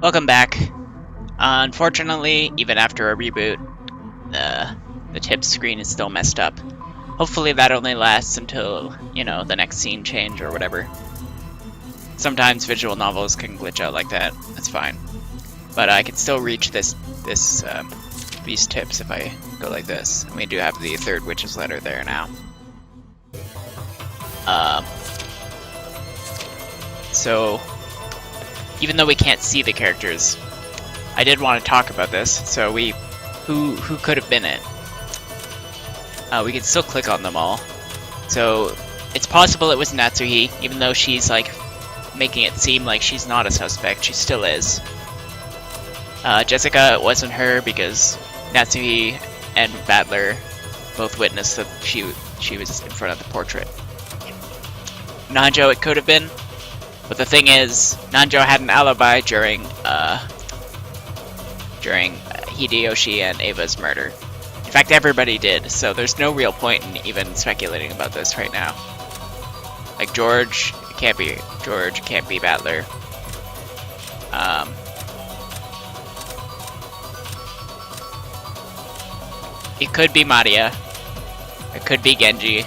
Welcome back. Unfortunately, even after a reboot, the tip screen is still messed up. Hopefully that only lasts until, you know, the next scene change or whatever. Sometimes visual novels can glitch out like that. That's fine. But I can still reach these tips if I go like this. And we do have the third witch's letter there now. So, even though we can't see the characters, I did want to talk about this. So who could have been it? We could still click on them all. So it's possible it was Natsuhi, even though she's like making it seem like she's not a suspect. She still is. Jessica, it wasn't her because Natsuhi and Battler both witnessed that she was in front of the portrait. Nanjo, it could have been. But the thing is, Nanjo had an alibi during Hideyoshi and Ava's murder. In fact, everybody did, so there's no real point in even speculating about this right now. Like George, it can't be George, it can't be Battler. It could be Maria. It could be Genji.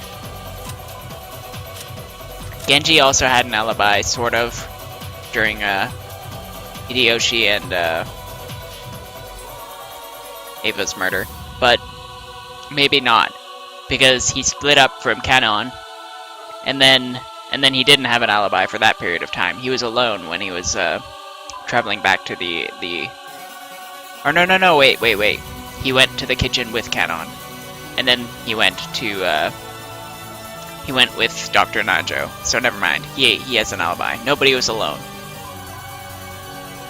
Genji also had an alibi, sort of, during Hideyoshi and Ava's murder, but maybe not, because he split up from Kanon, and then he didn't have an alibi for that period of time. He was alone when he was traveling back to the. Or no, wait. He went to the kitchen with Kanon, and then he went to. He went with Dr. Nanjo, so never mind. He has an alibi. Nobody was alone.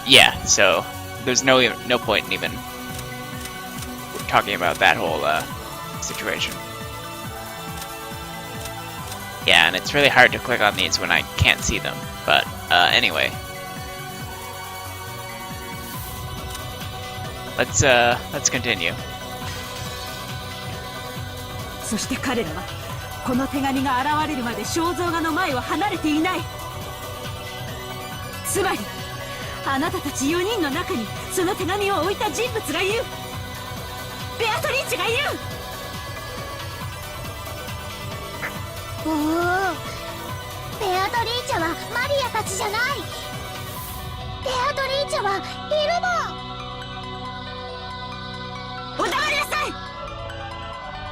Yeah, so there's no point in even talking about that whole situation. Yeah, and it's really hard to click on these when I can't see them. But anyway, let's continue. そして彼らはこの手紙が現れるまで肖像画の前を離れていない。つまりあなたたち4人の中にその手紙を置いた人物がいる。ベアトリーチェがいる。おお、ベアトリーチェはマリアたちじゃない。ベアトリーチェはいるもん。お黙りなさい。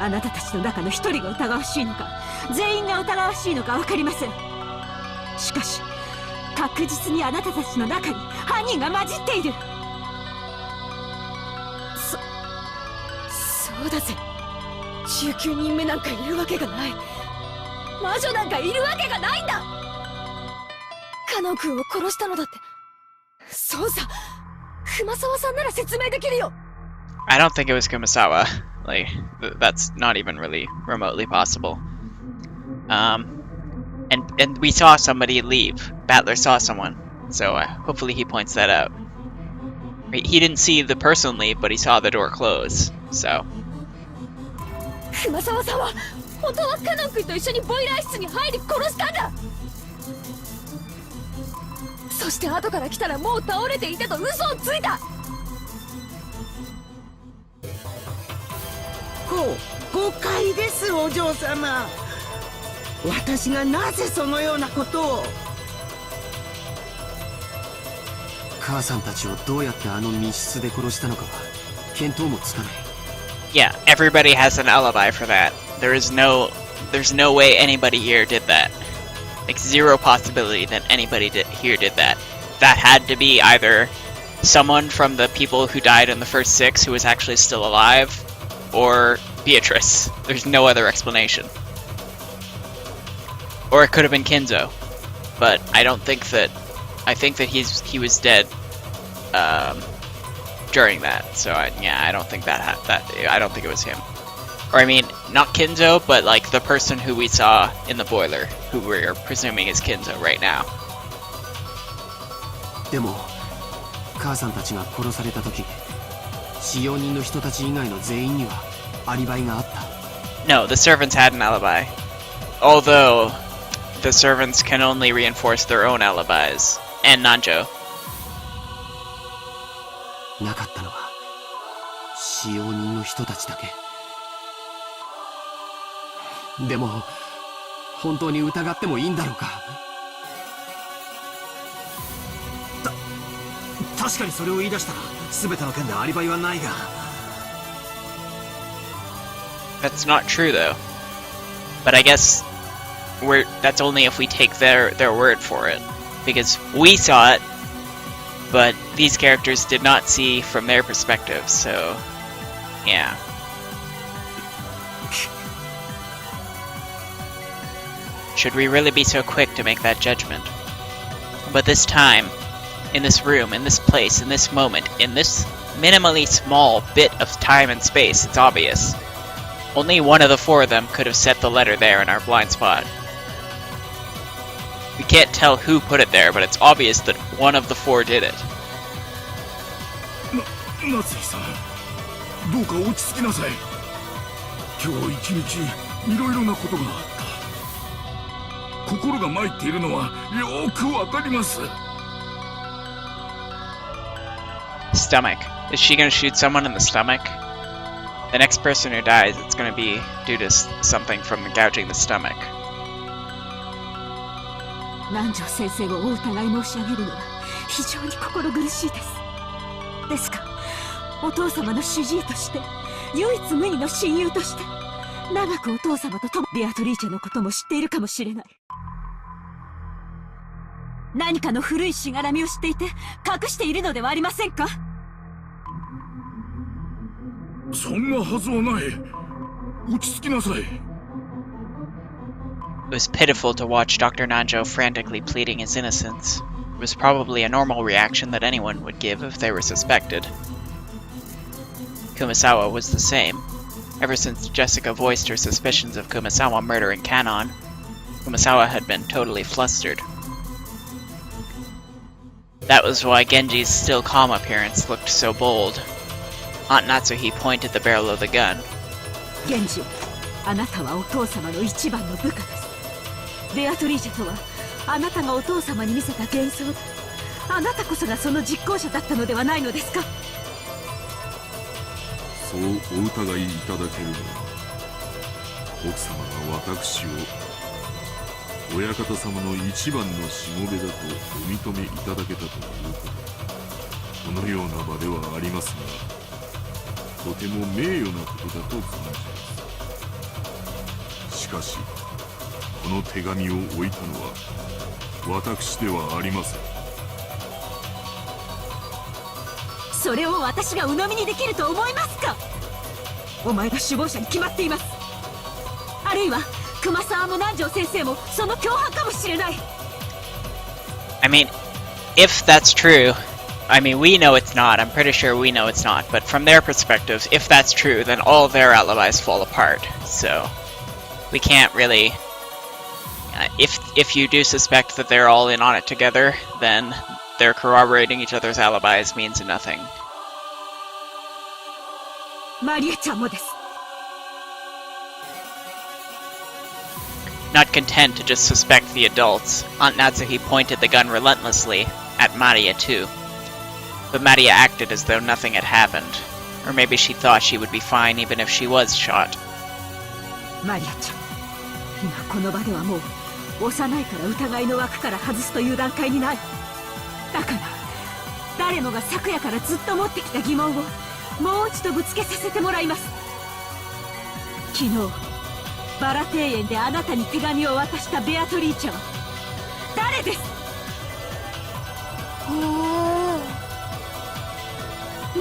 あなたたちの中の一人が疑わしいのか、全員が疑わしいのか分かりません。しかし確実にあなたたちの中に犯人が混じっている。そうだぜ。19人目なんかいるわけがない。魔女なんかいるわけがないんだ。カノン君を殺したのだって。そうさ、熊沢さんなら説明できるよ。I don't think it was Kumasawa. Like, that's not even really remotely possible. And we saw somebody leave. Battler saw someone, so hopefully he points that out. He didn't see the person leave, but he saw the door close, so. 熊沢さんは本当はカノン君と一緒にボイラー室に入り殺したんだ。そして後から来たらもう倒れていたと嘘をついた。誤解です、お嬢様。私がなぜそのようなことを。母さんたちをどうやってあの密室で殺したのかは見当もつかない。Yeah, everybody has an alibi for that. There's no way anybody here did that. Like, zero possibility that anybody here did that. That had to be either someone from the people who died in the first 6 who was actually still alive, or Beatrice. There's no other explanation. Or it could have been Kinzo, but I don't think that. I think that he was dead during that. So I don't think I don't think it was him. Or I mean, not Kinzo, but like the person who we saw in the boiler, who we're presuming is Kinzo right now. でも、母さんたちが殺された時、使用人の人たち以外の全員にはアリバイがあった。No, the servants had an alibi. Although the servants can only reinforce their own alibis. And Nanjo. なかったのは使用人の人たちだけ。でも本当に疑ってもいいんだろうか。確かにそれを言い出したら全ての件でアリバイはないが。 That's not true, though. But I guess that's only if we take their word for it. Because we saw it, but these characters did not see from their perspective, so yeah. Should we really be so quick to make that judgment? But this time, in this room, in this place, in this moment, in this minimally small bit of time and space, it's obvious. Only one of the four of them could have set the letter there in our blind spot. We can't tell who put it there, but it's obvious that one of the four did it. 夏井さん、どうか落ち着きなさい。今日一日いろいろなことがあった。心が参っているのはよくわかります。 Stomach. Is she gonna shoot someone in the stomach? The next person who dies, it's gonna be due to something from gouging the stomach. 南條先生をお疑い申し上げるのは非常に心苦しいです。ですが、お父様の主治医として唯一無二の親友として長くお父様と共にベアトリーチェのことも知っているかもしれない。何かの古いしがらみを知っていて隠しているのではありませんか？そんなはずはない。落ち着きなさい。 It was pitiful to watch Dr. Nanjo frantically pleading his innocence. It was probably a normal reaction that anyone would give if they were suspected. Kumasawa was the same. Ever since Jessica voiced her suspicions of Kumasawa murdering Kanon, Kumasawa had been totally flustered. That was why Genji's still calm appearance looked so bold. Aunt Natsuhi pointed the barrel of the gun. Genji, あなたはお父様の一番の部下です。ベアトリーチェとはあなたがお父様に見せた幻想で、あなたこそがその実行者だったのではないのですか？そうお疑いいただけるのは、奥様が私を親方様の一番のしもべだとお認めいただけたということで、このような場ではありますが、とても名誉なことだと存じます。しかしこの手紙を置いたのは私ではありません。それを私が鵜呑みにできると思いますか？お前が首謀者に決まっています。あるいは熊沢も南條先生もその共犯かもしれない。 I mean, if that's true, I mean, we know it's not. I'm pretty sure we know it's not. But from their perspectives, if that's true, then all their alibis fall apart. So we can't really... if you do suspect that they're all in on it together, then their corroborating each other's alibis means nothing. マリエちゃんもです。 Not content to just suspect the adults, Aunt Natsuhi pointed the gun relentlessly at Maria too. But Maria acted as though nothing had happened. Or maybe she thought she would be fine even if she was shot. マリアちゃん、今この場ではもう幼いから疑いの枠から外すという段階にない。だから誰もが昨夜からずっと持ってきた疑問をもう一度ぶつけさせてもらいます。昨日バラ庭園であなたに手紙を渡したベアトリーチェは誰です？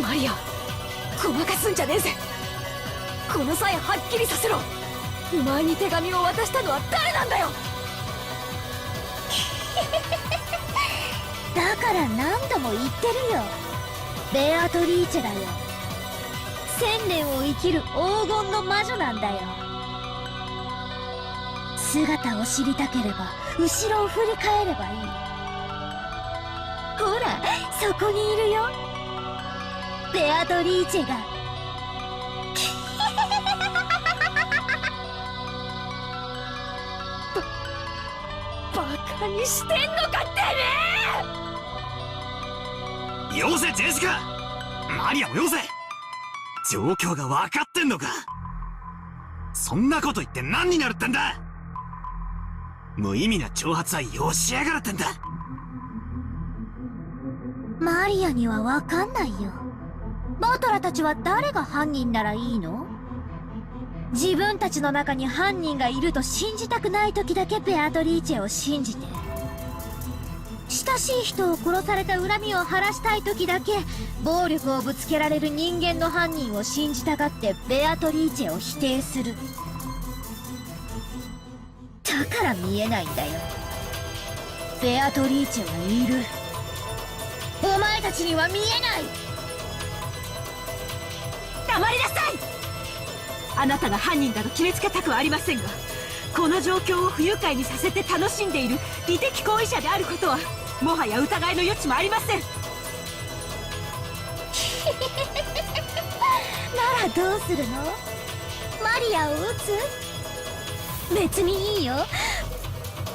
マリア、ごまかすんじゃねえぜ。この際はっきりさせろ。お前に手紙を渡したのは誰なんだよ。だから何度も言ってるよ。ベアトリーチェだよ。1000年を生きる黄金の魔女なんだよ。姿を知りたければ後ろを振り返ればいい。ほら、そこにいるよ、ベアトリーチェが。バカにしてんのかてめえ。よせジェシカ、マリアをよせ。状況が分かってんのか。そんなこと言って何になるってんだ。無意味な挑発はよしやがるってんだ。マリアにはわかんないよ。バトラたちは誰が犯人ならいいの？自分たちの中に犯人がいると信じたくない時だけベアトリーチェを信じて、親しい人を殺された恨みを晴らしたい時だけ暴力をぶつけられる人間の犯人を信じたがってベアトリーチェを否定する。だから見えないんだよ。ベアトリーチェはいる。お前たちには見えない。黙りなさい。あなたが犯人だと決めつけたくはありませんが、この状況を不愉快にさせて楽しんでいる美的行為者であることはもはや疑いの余地もありません。ならどうするの？マリアを撃つ？別にいいよ。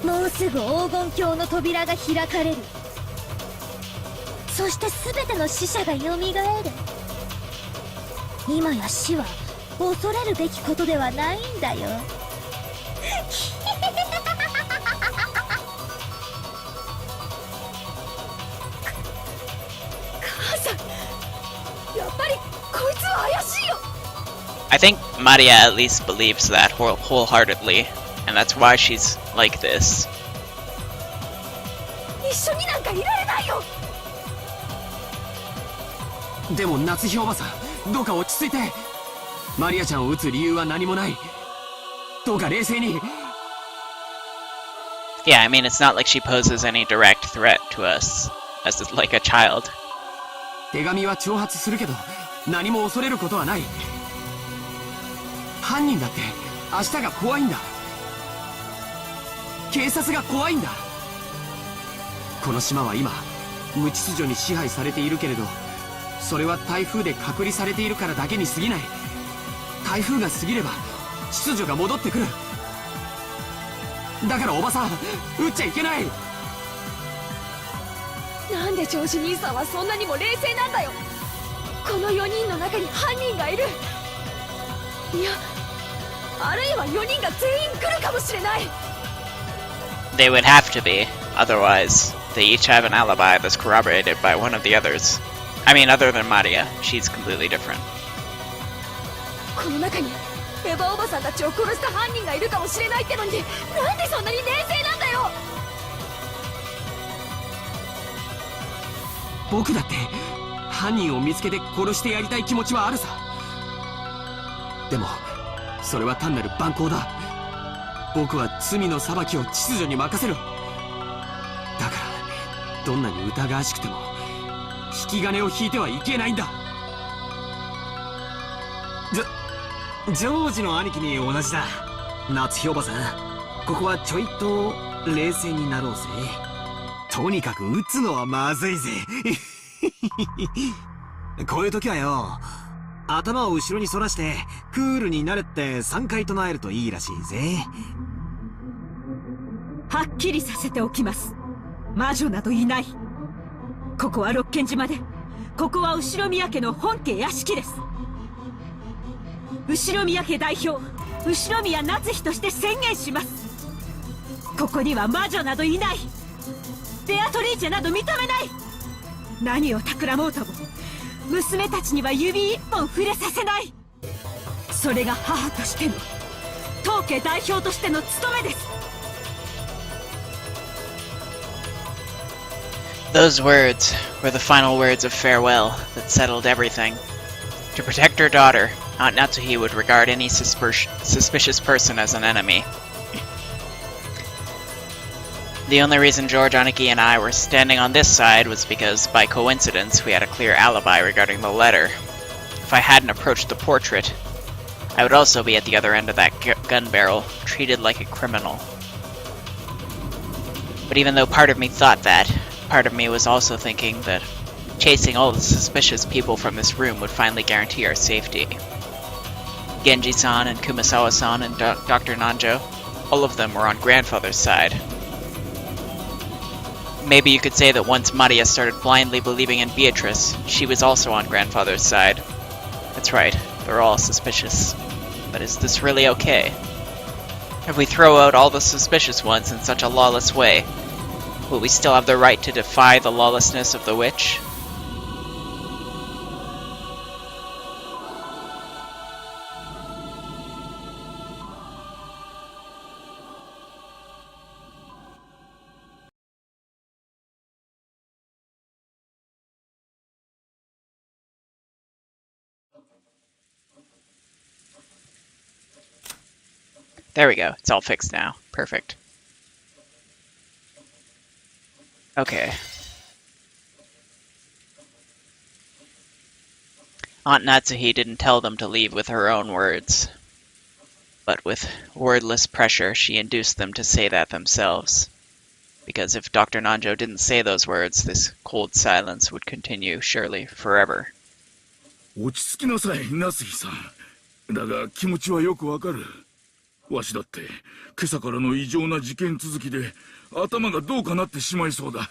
もうすぐ黄金鏡の扉が開かれる。そして全ての死者がよみがえる。今や死は恐れるべきことではないんだよ。母さん、やっぱりこいつは怪しいよ。I think Maria at least believes that wholeheartedly, and that's why she's like this. 一緒になんかいられないよ。でも夏日おばさん、どうか落ち着いて。マリアちゃんを撃つ理由は何もない。どうか冷静に。Yeah, I mean, it's not like she poses any direct threat to us as like a child. 手紙は挑発するけど何も恐れることはない。犯人だって明日が怖いんだ。警察が怖いんだ。この島は今無秩序に支配されているけれど、それは台風で隔離されているからだけに過ぎない。台風が過ぎれば秩序が戻ってくる。だからおばさん、撃っちゃいけない。なんでジョージ兄さんはそんなにも冷静なんだよ。この4人の中に犯人がいる。いや、あるいは4人が全員来るかもしれない。They would have to be, otherwise they each have an alibi that's corroborated by one of the others. I mean, other than Maria, she's completely different. この中にエヴァおばさんたちを殺した犯人がいるかもしれないってのに、なんでそんなに冷静なんだよ。僕だって犯人を見つけて殺してやりたい気持ちはあるさ。でもそれは単なる蛮行だ。僕は罪の裁きを秩序に任せる。だからどんなに疑わしくても引き金を引いてはいけないんだ。ジョージの兄貴に同じだ。夏日おばさん、ここはちょいと冷静になろうぜ。とにかく撃つのはまずいぜ。こういう時はよ、頭を後ろに反らしてクールになれって3回唱えるといいらしいぜ。はっきりさせておきます。魔女などいない。ここは六軒島で、ここは後宮家の本家屋敷です。後宮家代表、後宮夏日として宣言します。ここには魔女などいない。ベアトリーチェなど認めない。何を企もうとも娘たちには指一本触れさせない。それが母としての、当家代表としての務めです。Those words were the final words of farewell that settled everything. To protect her daughter, Aunt Natsuhi would regard any suspicious person as an enemy. The only reason George, Aniki, and I were standing on this side was because, by coincidence, we had a clear alibi regarding the letter. If I hadn't approached the portrait, I would also be at the other end of that gun barrel, treated like a criminal. But even though part of me thought that, part of me was also thinking that chasing all the suspicious people from this room would finally guarantee our safety. Genji-san and Kumasawa-san and Dr. Nanjo, all of them were on grandfather's side. Maybe you could say that once Maria started blindly believing in Beatrice, she was also on grandfather's side. That's right, they're all suspicious. But is this really okay? If we throw out all the suspicious ones in such a lawless way, will we still have the right to defy the lawlessness of the witch? There we go, it's all fixed now. Perfect. Okay. Aunt Natsuhi didn't tell them to leave with her own words, but with wordless pressure she induced them to say that themselves. Because if Dr. Nanjo didn't say those words, this cold silence would continue, surely, forever. 落ち着きなさい、ナスヒさん。だが気持ちはよくわかる。わしだって今朝からの異常な事件続きで頭がどうかなってしまいそうだ。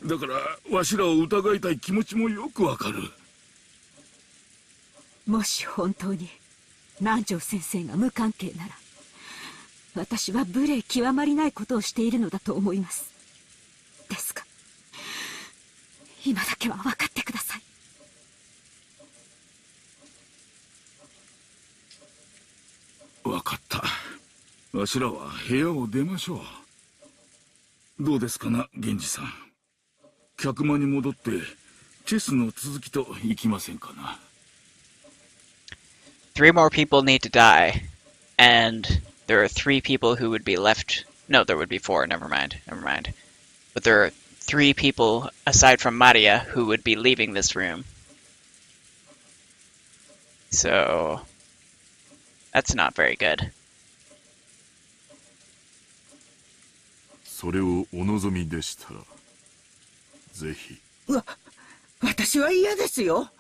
だからわしらを疑いたい気持ちもよくわかる。もし本当に南條先生が無関係なら、私は無礼極まりないことをしているのだと思います。ですが、今だけは分かってください。わかった。わしらは部屋を出ましょう。どうですかな、源氏さん。客間に戻ってチェスの続きといきませんかな。3 more people need to die, and there are 3 people who would be left. No, there would be 4. Never mind. But there are 3 people aside from Maria who would be leaving this room. So that's not very good. それをお望みでしたら、ぜひ。私は嫌ですよ。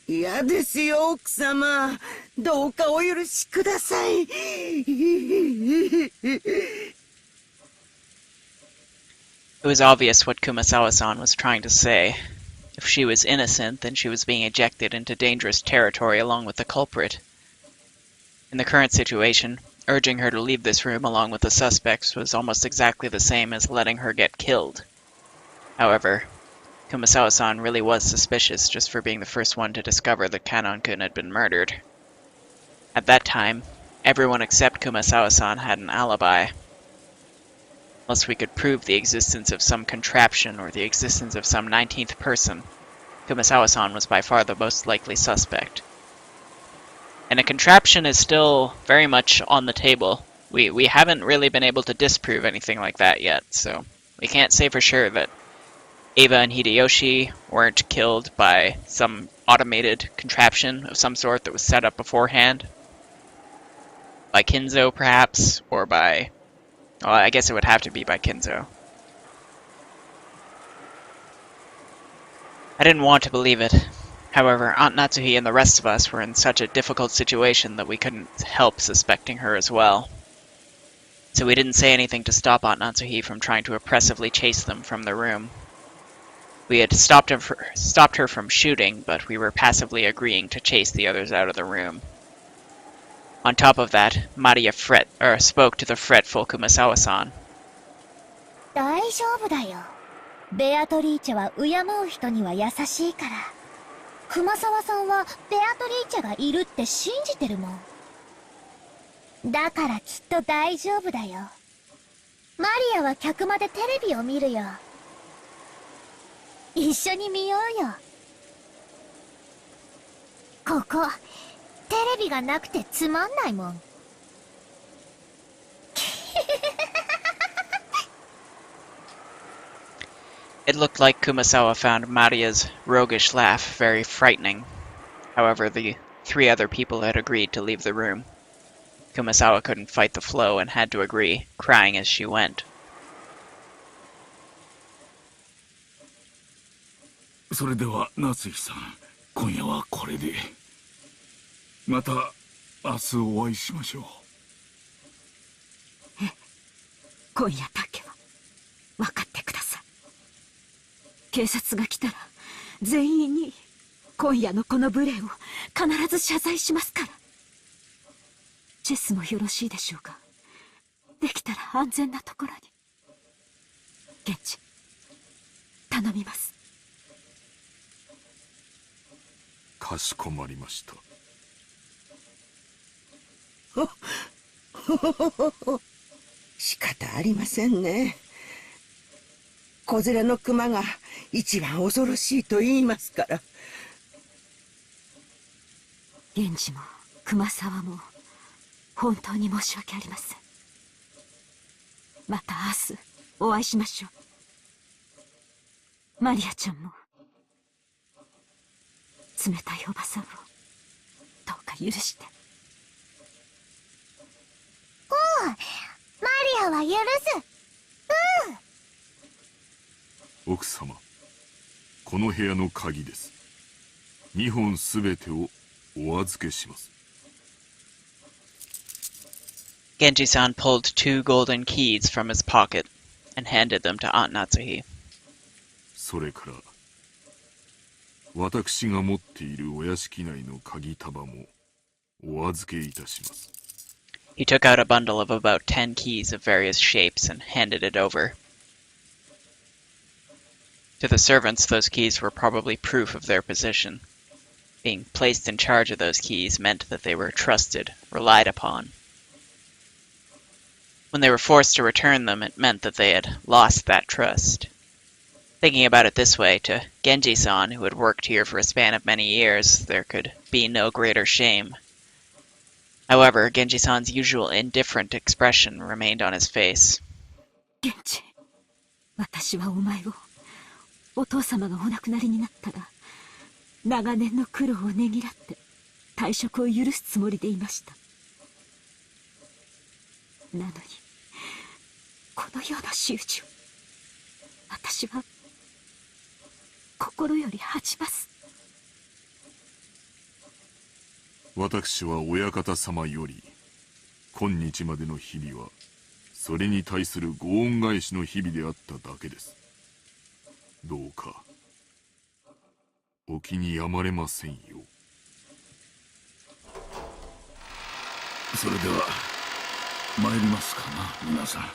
嫌ですよ、奥様。どうかお許しください。It was obvious what Kumasawa-san was trying to say. If she was innocent, then she was being ejected into dangerous territory along with the culprit. In the current situation, urging her to leave this room along with the suspects was almost exactly the same as letting her get killed. However, Kumasawa-san really was suspicious just for being the first one to discover that Kanon-kun had been murdered. At that time, everyone except Kumasawa-san had an alibi. Unless we could prove the existence of some contraption or the existence of some 19th person, Kumasawa-san was by far the most likely suspect. And a contraption is still very much on the table. We haven't really been able to disprove anything like that yet, so we can't say for sure that Eva and Hideyoshi weren't killed by some automated contraption of some sort that was set up beforehand. By Kinzo, perhaps, or by... Well, I guess it would have to be by Kinzo. I didn't want to believe it. However, Aunt Natsuhi and the rest of us were in such a difficult situation that we couldn't help suspecting her as well. So we didn't say anything to stop Aunt Natsuhi from trying to oppressively chase them from the room. We had stopped her from shooting, but we were passively agreeing to chase the others out of the room. On top of that, Maria spoke to the fretful Kumasawa-san. 大丈夫だよ。ベアトリーチェは敬う人には優しいから。熊沢さんはベアトリーチェがいるって信じてるもん。だからきっと大丈夫だよ。マリアは客間でテレビを見るよ。一緒に見ようよ。ここ、テレビがなくてつまんないもん。It looked like Kumasawa found Maria's roguish laugh very frightening. However, the 3 other people had agreed to leave the room. Kumasawa couldn't fight the flow and had to agree, crying as she went. それでは夏井さん、今夜はこれで。また明日お会いしましょう。今夜だけは分かってください。警察が来たら全員に今夜のこの無礼を必ず謝罪しますから。チェスもよろしいでしょうか。できたら安全なところに。現地頼みます。かしこまりました。仕方ありませんね。子連れの熊が一番恐ろしいと言いますから。源氏も熊沢も本当に申し訳ありません。また明日お会いしましょう。マリアちゃんも冷たいおばさんをどうか許して。おう、マリアは許す。奥様、この部屋の鍵です。2本すべてをお預けします。Genji-san pulled 2 golden keys from his pocket and handed them to Aunt Natsuhi. それから私が持っているお屋敷内の鍵束もお預けいたします。He took out a bundle of about 10 keys of various shapes and handed it over. To the servants, those keys were probably proof of their position. Being placed in charge of those keys meant that they were trusted, relied upon. When they were forced to return them, it meant that they had lost that trust. Thinking about it this way, to Genji-san, who had worked here for a span of many years, there could be no greater shame. However, Genji-san's usual indifferent expression remained on his face. 源氏、私はお前をお父様がお亡くなりになったら長年の苦労をねぎらって退職を許すつもりでいました。なのにこのような仕打ちを私は心より恥じます。私は親方様より今日までの日々はそれに対するご恩返しの日々であっただけです。どうかお気に病まれませんよ。それでは参りますかな、皆さん。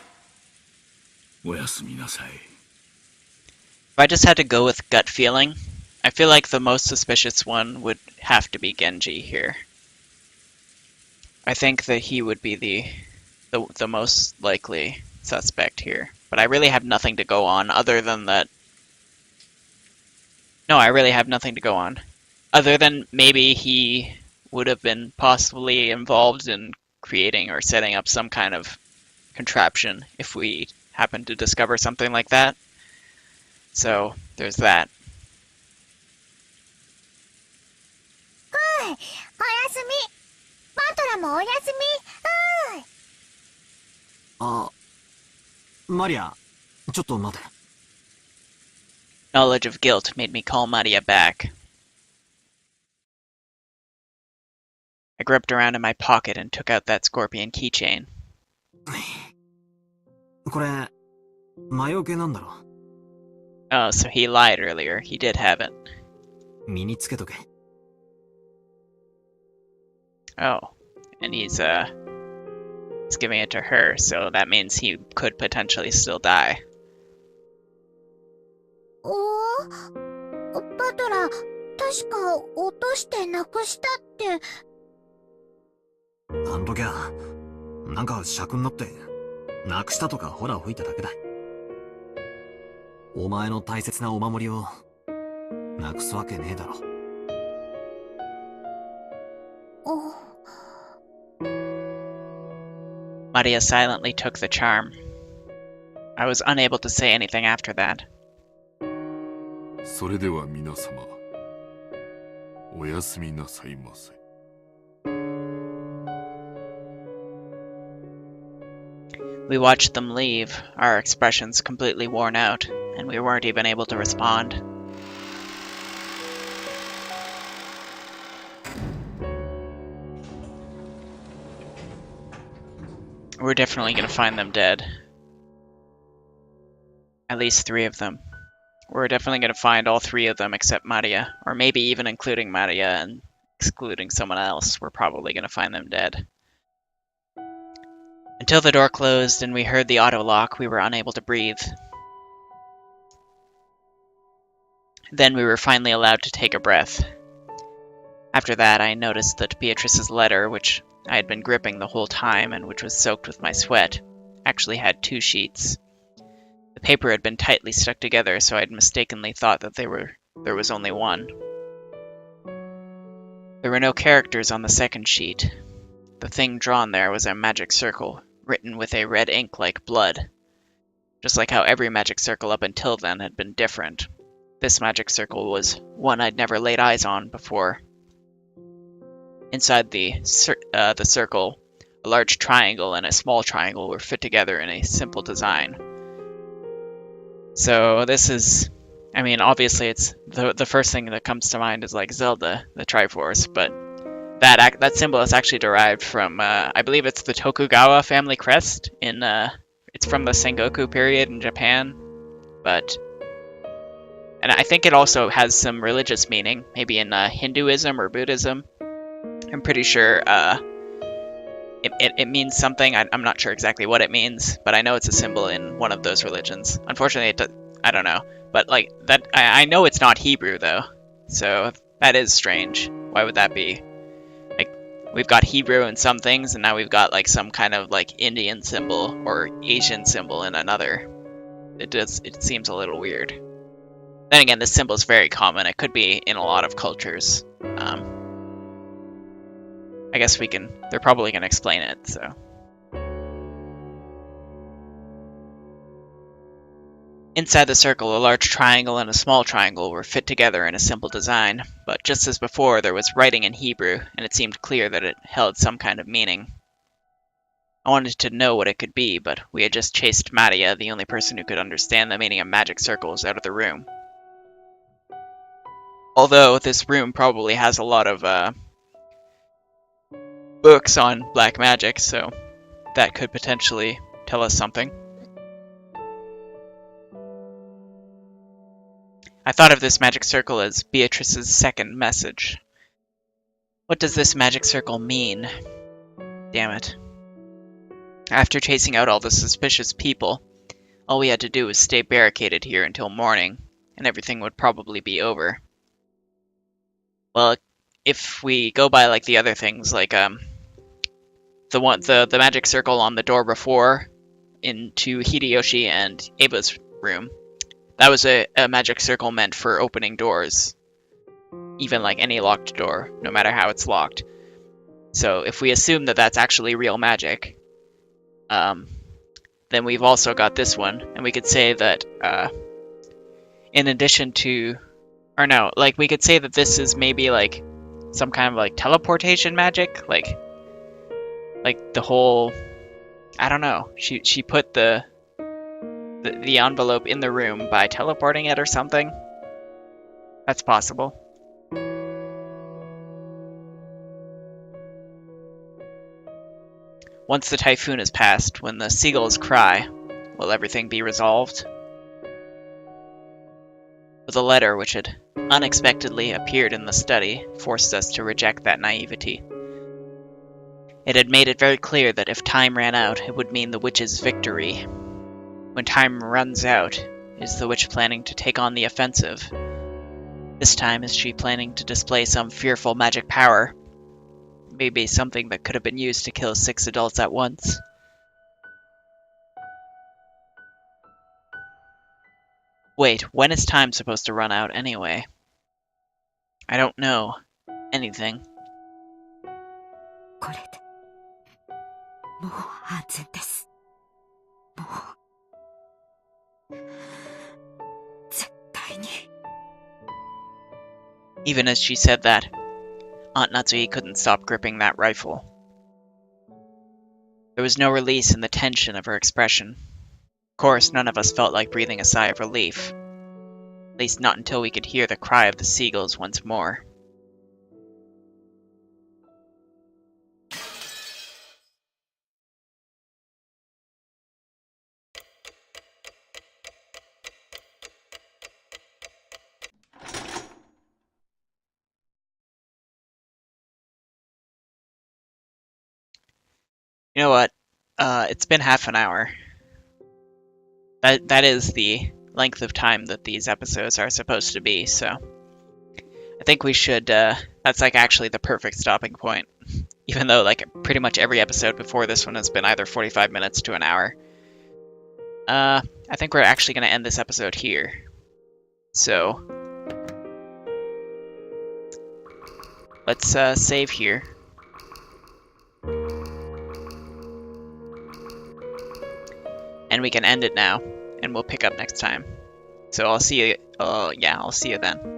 おやすみなさい。If I just had to go with gut feeling, I feel like the most suspicious one would have to be Genji here. I think that he would be the most likely suspect here. But I really have nothing to go on other than that. No, I really have nothing to go on. Other than maybe he would have been possibly involved in creating or setting up some kind of contraption if we happen to discover something like that. So, there's that. おやすみ。バトラもおやすみ。あ、マリア、ちょっと待て。Knowledge of guilt made me call Maria back. I groped around in my pocket and took out that scorpion keychain. これ、魔除けなんだろ。Oh, so he lied earlier. He did have it. 身につけとけ。Oh, and he's giving it to her, so that means he could potentially still die. おー、バトラ、確か落としてなくしたって。あん時は、なんか尺になって、なくしたとかホラ吹いただけだ。お前の大切なお守りを、なくすわけねえだろ。Maria silently took the charm. I was unable to say anything after that. それでは皆様、おやすみなさいませ。We watched them leave, our expressions completely worn out, and we weren't even able to respond. We're definitely gonna find them dead. At least 3 of them. We're definitely gonna find all 3 of them except Maria. Or maybe even including Maria and excluding someone else. We're probably gonna find them dead. Until the door closed and we heard the auto lock, we were unable to breathe. Then we were finally allowed to take a breath. After that, I noticed that Beatrice's letter, which I had been gripping the whole time and which was soaked with my sweat, actually had 2 sheets. The paper had been tightly stuck together, so I had mistakenly thought that there was only one. There were no characters on the second sheet. The thing drawn there was a magic circle, written with a red ink like blood. Just like how every magic circle up until then had been different. This magic circle was one I'd never laid eyes on before. Inside the circle, a large triangle and a small triangle were fit together in a simple design. So this is, I mean, obviously it's the first thing that comes to mind is like Zelda, the Triforce, but that symbol is actually derived from, I believe it's the Tokugawa family crest in, it's from the Sengoku period in Japan, and I think it also has some religious meaning, maybe in Hinduism or Buddhism. I'm pretty sure it means something. I'm not sure exactly what it means, but I know it's a symbol in one of those religions. Unfortunately, I don't know. But like that, I know it's not Hebrew though, so that is strange. Why would that be? Like we've got Hebrew in some things, and now we've got like some kind of like Indian symbol or Asian symbol in another. It seems a little weird. Then again, this symbol is very common. It could be in a lot of cultures. I guess they're probably going to explain it, so. Inside the circle, a large triangle and a small triangle were fit together in a simple design, but just as before, there was writing in Hebrew, and it seemed clear that it held some kind of meaning. I wanted to know what it could be, but we had just chased Maria, the only person who could understand the meaning of magic circles, out of the room. Although this room probably has a lot of books on black magic, so that could potentially tell us something. I thought of this magic circle as Beatrice's second message. What does this magic circle mean? Damn it. After chasing out all the suspicious people, all we had to do was stay barricaded here until morning, and everything would probably be over. Well, if we go by like the other things, like the magic circle on the door before into Hideyoshi and Aba's room, that was a magic circle meant for opening doors, even like any locked door, no matter how it's locked. So if we assume that that's actually real magic, then we've also got this one, and we could say that in addition to, or no, like we could say that this is maybe like some kind of like teleportation magic, like the whole, I don't know, she put the envelope in the room by teleporting it or something. That's possible. Once the typhoon is past, when the seagulls cry, will everything be resolved? The letter, which had unexpectedly appeared in the study, forced us to reject that naivety. It had made it very clear that if time ran out, it would mean the witch's victory. When time runs out, is the witch planning to take on the offensive? This time, is she planning to display some fearful magic power? Maybe something that could have been used to kill 6 adults at once? Wait, when is time supposed to run out anyway? I don't know anything. これでもう安全です。もう絶対に。 Even as she said that, Aunt Natsui couldn't stop gripping that rifle. There was no release in the tension of her expression. Of course, none of us felt like breathing a sigh of relief. At least not until we could hear the cry of the seagulls once more. You know what? It's been half an hour. That is the length of time that these episodes are supposed to be, so I think we should, that's like actually the perfect stopping point. Even though like pretty much every episode before this one has been either 45 minutes to an hour. I think we're actually going to end this episode here. So, let's save here. And we can end it now, and we'll pick up next time. So I'll see you, yeah, I'll see you then.